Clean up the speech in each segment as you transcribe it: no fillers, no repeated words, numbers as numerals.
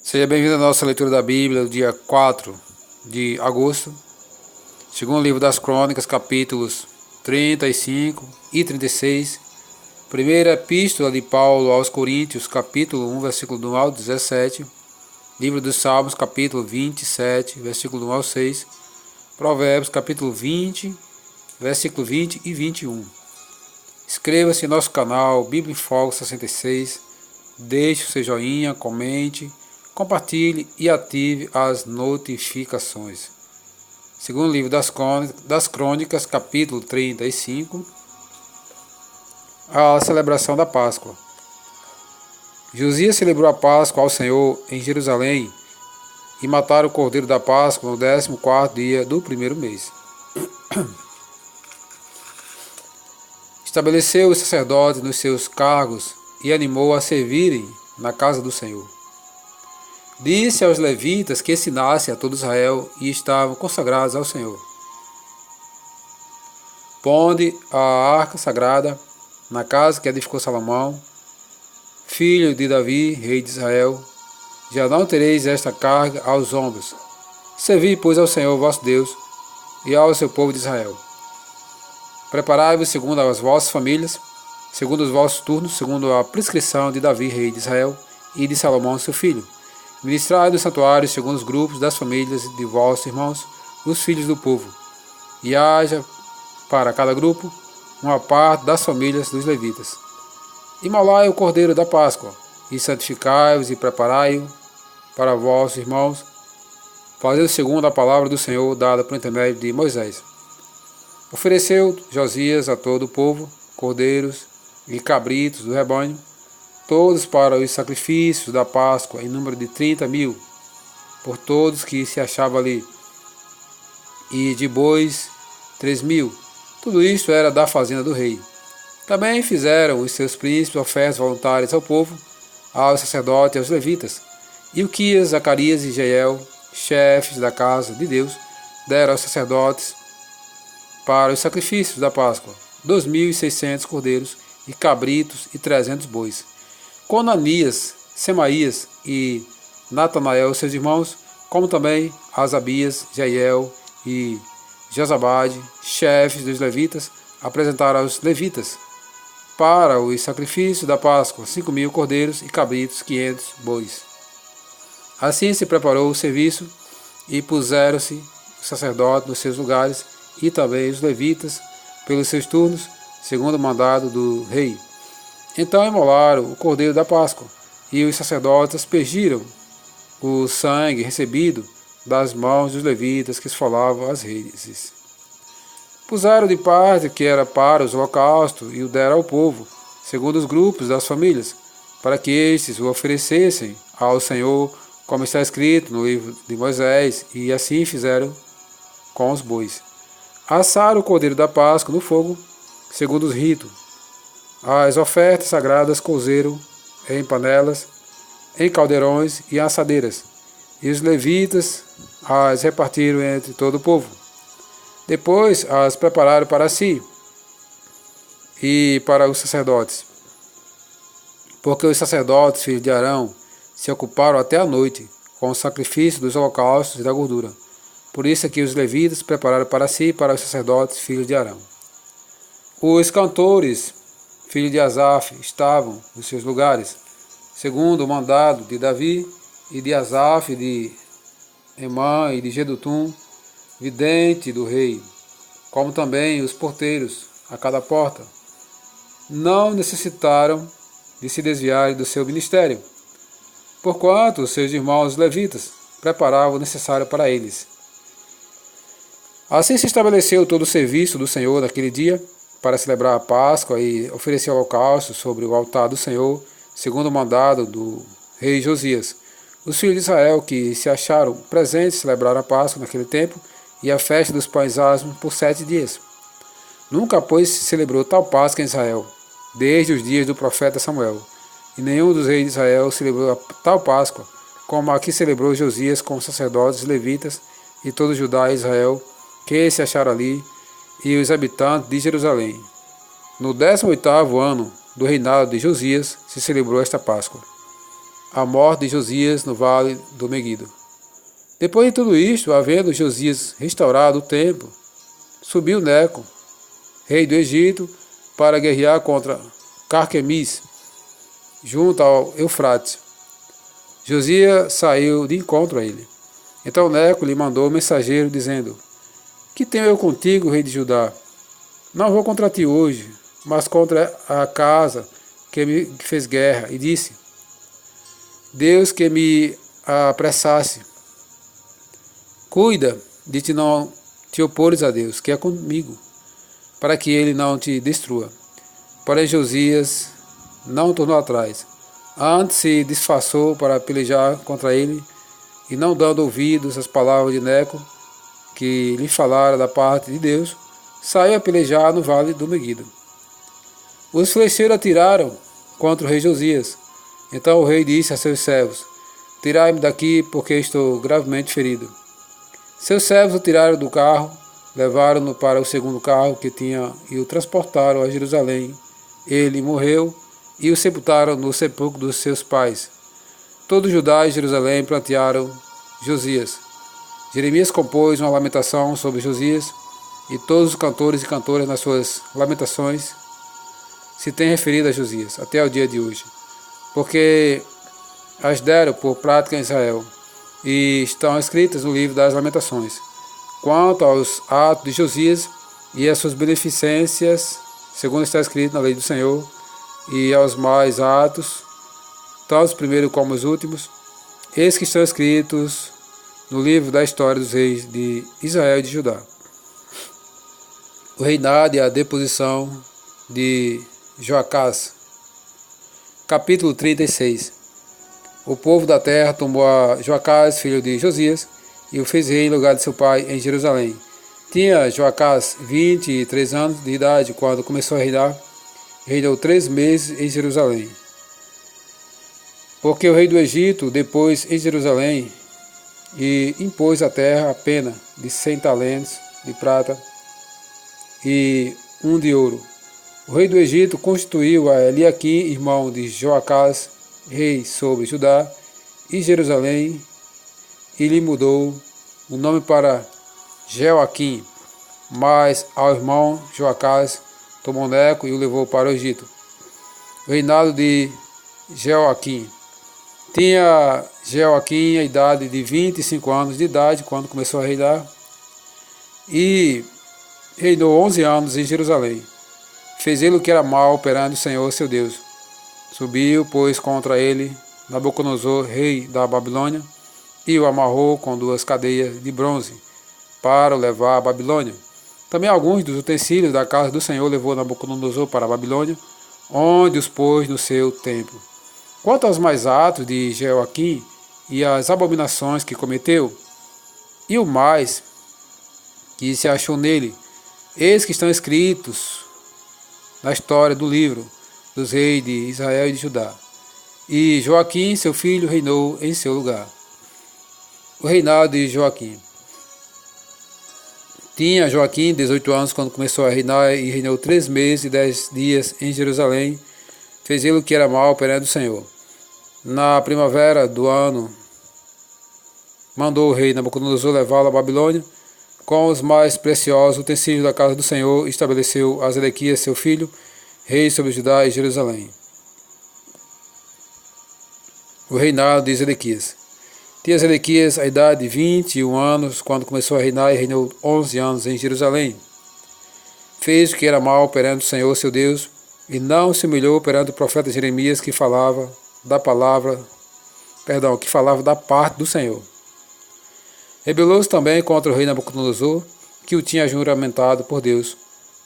Seja bem-vindo à nossa leitura da Bíblia, do dia 4 de agosto, segundo livro das Crônicas, capítulos 35 e 36, primeira epístola de Paulo aos Coríntios, capítulo 1, versículo 1 ao 17, livro dos Salmos, capítulo 27, versículo 1 ao 6, Provérbios, capítulo 20, versículo 20 e 21. Inscreva-se em nosso canal Bíblia em Foco 66, deixe o seu joinha, comente, compartilhe e ative as notificações. Segundo livro das Crônicas, capítulo 35, a celebração da Páscoa. Josias celebrou a Páscoa ao Senhor em Jerusalém e mataram o cordeiro da Páscoa no 14º dia do primeiro mês. Estabeleceu os sacerdotes nos seus cargos e animou a servirem na casa do Senhor. Disse aos levitas que ensinassem a todo Israel e estavam consagrados ao Senhor. Ponde a arca sagrada na casa que edificou Salomão, filho de Davi, rei de Israel. Já não tereis esta carga aos ombros. Servi, pois, ao Senhor vosso Deus e ao seu povo de Israel. Preparai-vos segundo as vossas famílias, segundo os vossos turnos, segundo a prescrição de Davi, rei de Israel, e de Salomão, seu filho. Ministrai no santuário segundo os grupos das famílias de vossos irmãos, os filhos do povo. E haja para cada grupo uma parte das famílias dos levitas. Imolai o cordeiro da Páscoa, e santificai-os e preparai-o para vossos irmãos, fazendo segundo a palavra do Senhor dada por intermédio de Moisés. Ofereceu Josias a todo o povo cordeiros e cabritos do rebanho, todos para os sacrifícios da Páscoa, em número de 30.000, por todos que se achavam ali, e de bois 3.000. Tudo isto era da fazenda do rei. Também fizeram os seus príncipes ofertas voluntárias ao povo, aos sacerdotes e aos levitas. Ilquias, Zacarias e Jeiel, chefes da casa de Deus, deram aos sacerdotes para os sacrifícios da Páscoa 2.600 cordeiros e cabritos e 300 bois. Conanias, Semaías e Natanael, seus irmãos, como também Asabias, Jeiel e Jozabade, chefes dos levitas, apresentaram aos levitas para os sacrifícios da Páscoa 5.000 cordeiros e cabritos, 500 bois. Assim se preparou o serviço e puseram-se os sacerdotes nos seus lugares e também os levitas pelos seus turnos, segundo o mandado do rei. Então imolaram o cordeiro da Páscoa, e os sacerdotes aspergiram o sangue recebido das mãos dos levitas que esfolavam as redes. Puseram de parte que era para os holocaustos e o deram ao povo, segundo os grupos das famílias, para que estes o oferecessem ao Senhor, como está escrito no livro de Moisés, e assim fizeram com os bois. Assaram o cordeiro da Páscoa no fogo, segundo os ritos. As ofertas sagradas cozeram em panelas, em caldeirões e assadeiras, e os levitas as repartiram entre todo o povo. Depois as prepararam para si e para os sacerdotes, porque os sacerdotes, filhos de Arão, se ocuparam até a noite com o sacrifício dos holocaustos e da gordura. Por isso é que os levitas prepararam para si e para os sacerdotes, filhos de Arão. Os cantores, filhos de Asaf, estavam nos seus lugares, segundo o mandado de Davi e de Asaf, de Emã e de Jedutum, vidente do rei, como também os porteiros a cada porta. Não necessitaram de se desviarem do seu ministério, porquanto os seus irmãos levitas preparavam o necessário para eles. Assim se estabeleceu todo o serviço do Senhor naquele dia, para celebrar a Páscoa e oferecer holocausto sobre o altar do Senhor, segundo o mandado do rei Josias. Os filhos de Israel que se acharam presentes celebraram a Páscoa naquele tempo e a festa dos pães asmos por 7 dias. Nunca, pois, se celebrou tal Páscoa em Israel, desde os dias do profeta Samuel, e nenhum dos reis de Israel celebrou tal Páscoa, como a que celebrou Josias com os sacerdotes levitas e todo Judá e Israel, que se acharam ali, e os habitantes de Jerusalém. No 18º ano do reinado de Josias se celebrou esta Páscoa. a morte de Josias no vale do Meguido. Depois de tudo isto, havendo Josias restaurado o templo, subiu Neco, rei do Egito, para guerrear contra Carquemis, junto ao Eufrates. Josias saiu de encontro a ele. Então Neco lhe mandou um mensageiro, dizendo: Que tenho eu contigo, rei de Judá? Não vou contra ti hoje, mas contra a casa que me fez guerra. E disse: Deus que me apressasse, cuida de te não te opores a Deus, que é comigo, para que ele não te destrua. Porém Josias não tornou atrás, antes se disfarçou para pelejar contra ele, e não dando ouvidos às palavras de Neco, que lhe falara da parte de Deus, saiu a pelejar no vale do Meguido. Os flecheiros atiraram contra o rei Josias. Então o rei disse a seus servos: Tirai-me daqui, porque estou gravemente ferido. Seus servos o tiraram do carro, levaram-no para o segundo carro que tinha e o transportaram a Jerusalém. Ele morreu e o sepultaram no sepulcro dos seus pais. Todo Judá e Jerusalém plantearam Josias. Jeremias compôs uma lamentação sobre Josias, e todos os cantores e cantoras nas suas lamentações se têm referido a Josias até o dia de hoje, porque as deram por prática em Israel, e estão escritas no livro das lamentações. Quanto aos atos de Josias e às suas beneficências, segundo está escrito na lei do Senhor, e aos mais atos, tanto os primeiros como os últimos, eis que estão escritos no livro da história dos reis de Israel e de Judá. O reinado e a deposição de Joacás. Capítulo 36. O povo da terra tomou a Joacás, filho de Josias, e o fez rei em lugar de seu pai em Jerusalém. Tinha Joacás 23 anos de idade quando começou a reinar, e reinou 3 meses em Jerusalém. Porque o rei do Egito depôs em Jerusalém e impôs à terra a pena de 100 talentos de prata e 1 de ouro. O rei do Egito constituiu a Eliaquim, irmão de Joacás, rei sobre Judá e Jerusalém, e lhe mudou o nome para Jeoaquim. Mas ao irmão Joacás tomou Neco e o levou para o Egito. O reinado de Jeoaquim. Tinha Jeoaquim a idade de 25 anos de idade quando começou a reinar, e reinou 11 anos em Jerusalém. Fez ele o que era mal perante o Senhor seu Deus. Subiu, pois, contra ele Nabucodonosor, rei da Babilônia, e o amarrou com 2 cadeias de bronze, para o levar à Babilônia. Também alguns dos utensílios da casa do Senhor levou Nabucodonosor para a Babilônia, onde os pôs no seu templo. Quanto aos mais atos de Jeoaquim e as abominações que cometeu, e o mais que se achou nele, eis que estão escritos na história do livro dos reis de Israel e de Judá. E Joaquim, seu filho, reinou em seu lugar. O reinado de Joaquim. Tinha Joaquim 18 anos quando começou a reinar, e reinou 3 meses e 10 dias em Jerusalém. Fez ele o que era mal perante o Senhor. Na primavera do ano, mandou o rei Nabucodonosor levá-lo à Babilônia, com os mais preciosos utensílios da casa do Senhor, e estabeleceu a Zedequias, seu filho, rei sobre Judá e Jerusalém. O reinado de Zedequias. Tinha Zedequias a idade de 21 anos quando começou a reinar, e reinou 11 anos em Jerusalém. Fez o que era mal perante o Senhor seu Deus, e não se humilhou perante o profeta Jeremias, que falava da parte do Senhor. Rebelou-se também contra o rei Nabucodonosor, que o tinha juramentado por Deus,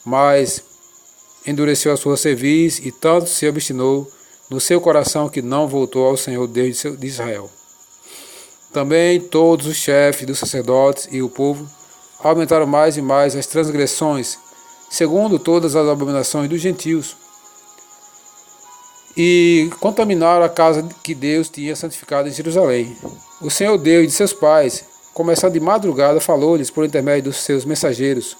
mas endureceu a sua cerviz, e tanto se obstinou no seu coração que não voltou ao Senhor Deus de Israel. Também todos os chefes dos sacerdotes e o povo aumentaram mais e mais as transgressões, segundo todas as abominações dos gentios, e contaminaram a casa que Deus tinha santificado em Jerusalém. O Senhor Deus de seus pais, começando de madrugada, falou-lhes por intermédio dos seus mensageiros,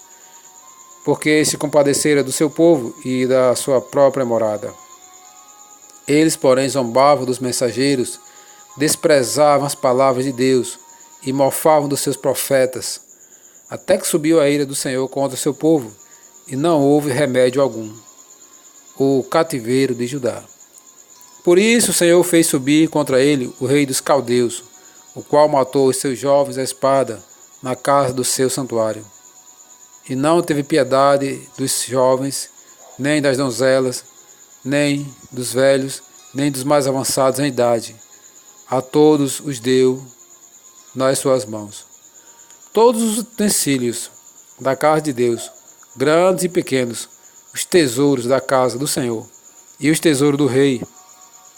porque se compadecera do seu povo e da sua própria morada. Eles, porém, zombavam dos mensageiros, desprezavam as palavras de Deus e mofavam dos seus profetas, até que subiu a ira do Senhor contra o seu povo, e não houve remédio algum. O cativeiro de Judá. Por isso o Senhor fez subir contra ele o rei dos caldeus, o qual matou os seus jovens à espada na casa do seu santuário. E não teve piedade dos jovens, nem das donzelas, nem dos velhos, nem dos mais avançados em idade. A todos os deu nas suas mãos. Todos os utensílios da casa de Deus, grandes e pequenos, os tesouros da casa do Senhor, e os tesouros do rei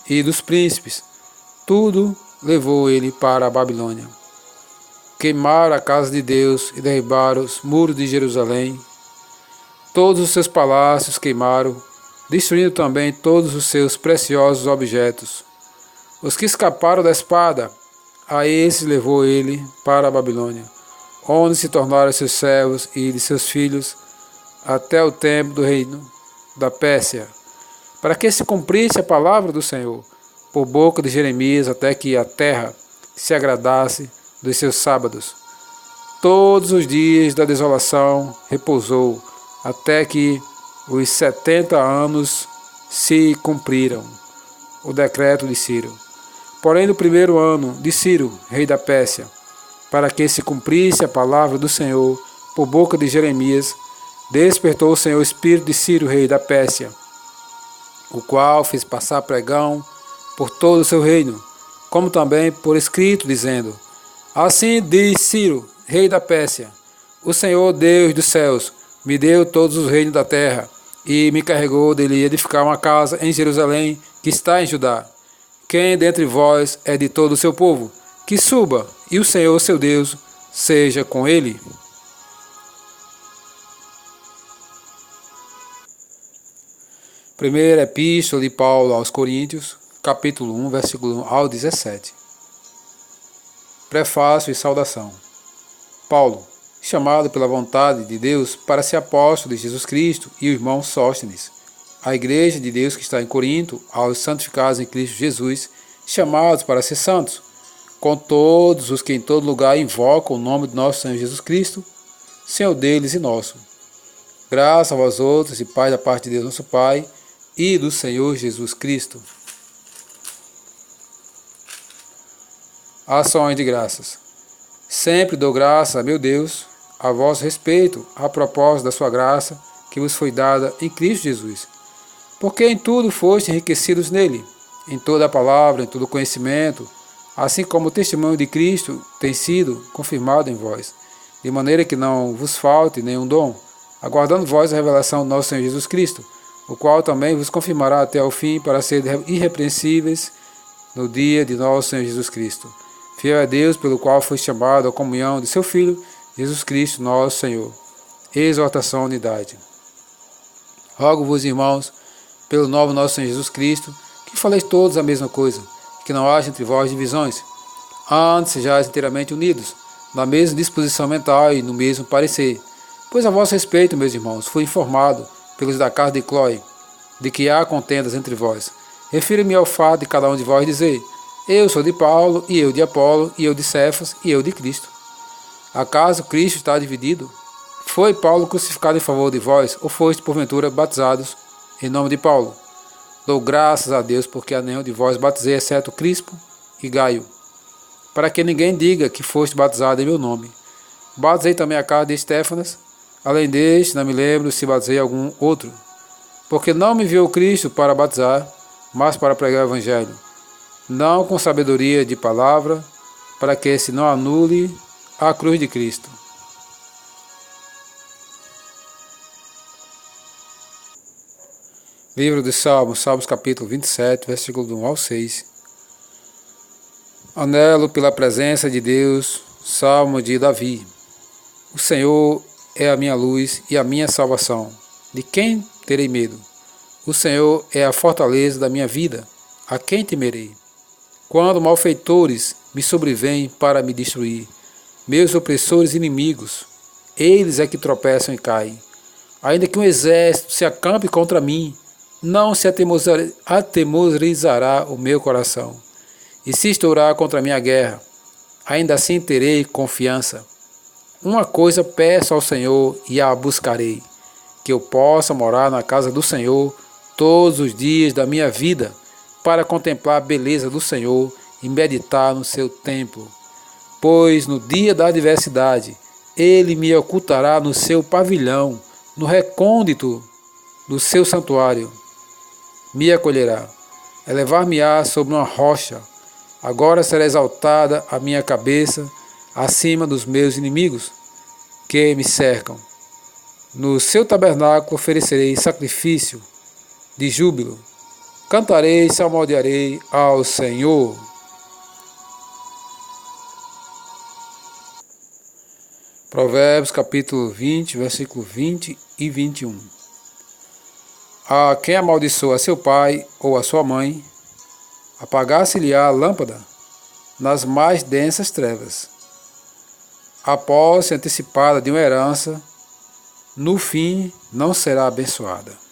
e dos príncipes, tudo levou ele para a Babilônia. Queimaram a casa de Deus e derribaram os muros de Jerusalém. Todos os seus palácios queimaram, destruindo também todos os seus preciosos objetos. Os que escaparam da espada, a esses levou ele para a Babilônia, onde se tornaram seus servos e de seus filhos, até o tempo do reino da Pérsia, para que se cumprisse a palavra do Senhor, por boca de Jeremias, até que a terra se agradasse dos seus sábados. Todos os dias da desolação repousou, até que os 70 anos se cumpriram, o decreto de Ciro. Porém, no primeiro ano de Ciro, rei da Pérsia, para que se cumprisse a palavra do Senhor, por boca de Jeremias, despertou o Senhor o espírito de Ciro, rei da Pérsia, o qual fez passar pregão por todo o seu reino, como também por escrito, dizendo: Assim diz Ciro, rei da Pérsia: O Senhor Deus dos céus me deu todos os reinos da terra, e me carregou de lhe edificar uma casa em Jerusalém, que está em Judá. Quem dentre vós é de todo o seu povo, que suba, e o Senhor seu Deus seja com ele. Primeira Epístola de Paulo aos Coríntios, capítulo 1, versículo 1 ao 17. Prefácio e saudação. Paulo, chamado pela vontade de Deus para ser apóstolo de Jesus Cristo, e o irmão Sóstenes, a igreja de Deus que está em Corinto, aos santificados em Cristo Jesus, chamados para ser santos, com todos os que em todo lugar invocam o nome de nosso Senhor Jesus Cristo, Senhor deles e nosso. Graça a vós outros e paz da parte de Deus nosso Pai e do Senhor Jesus Cristo. Ações de graças. Sempre dou graças a meu Deus, a vosso respeito, a propósito da sua graça, que vos foi dada em Cristo Jesus. Porque em tudo foste enriquecidos nele, em toda a palavra, em todo conhecimento, assim como o testemunho de Cristo tem sido confirmado em vós, de maneira que não vos falte nenhum dom, aguardando vós a revelação do nosso Senhor Jesus Cristo, o qual também vos confirmará até ao fim, para serem irrepreensíveis no dia de nosso Senhor Jesus Cristo. Fiel é Deus, pelo qual foi chamado à comunhão de seu Filho, Jesus Cristo, nosso Senhor. Exortação à unidade. Rogo-vos, irmãos, pelo nome do nosso Senhor Jesus Cristo, que faleis todos a mesma coisa, que não haja entre vós divisões. Antes sejais inteiramente unidos, na mesma disposição mental e no mesmo parecer. Pois a vosso respeito, meus irmãos, fui informado pelos da casa de Cloé, de que há contendas entre vós. Refiro-me ao fato de cada um de vós dizer: eu sou de Paulo, e eu de Apolo, e eu de Cefas, e eu de Cristo. Acaso Cristo está dividido? Foi Paulo crucificado em favor de vós, ou foste porventura batizados em nome de Paulo? Dou graças a Deus, porque a nenhum de vós batizei, exceto Crispo e Gaio, para que ninguém diga que foste batizado em meu nome. Batizei também a casa de Estéfanas. Além deste, não me lembro se batizei algum outro, porque não me enviou Cristo para batizar, mas para pregar o Evangelho, não com sabedoria de palavra, para que se não anule a cruz de Cristo. Livro dos Salmos, Salmos capítulo 27, versículo 1 ao 6. Anelo pela presença de Deus, Salmo de Davi. O Senhor é a minha luz e a minha salvação. De quem terei medo? O Senhor é a fortaleza da minha vida. A quem temerei? Quando malfeitores me sobrevêm para me destruir, meus opressores inimigos, eles é que tropeçam e caem. Ainda que um exército se acampe contra mim, não se atemorizará o meu coração. E se estourar contra mim a guerra, ainda assim terei confiança. Uma coisa peço ao Senhor e a buscarei, que eu possa morar na casa do Senhor todos os dias da minha vida, para contemplar a beleza do Senhor e meditar no seu templo. Pois no dia da adversidade, ele me ocultará no seu pavilhão, no recôndito do seu santuário. Me acolherá, elevar-me-á sobre uma rocha. Agora será exaltada a minha cabeça acima dos meus inimigos, que me cercam. No seu tabernáculo oferecerei sacrifício de júbilo. Cantarei e salmodiarei ao Senhor. Provérbios capítulo 20, versículo 20 e 21. A quem amaldiçoa seu pai ou a sua mãe, apagar-se-lhe-á a lâmpada nas mais densas trevas. A posse antecipada de uma herança, no fim, não será abençoada.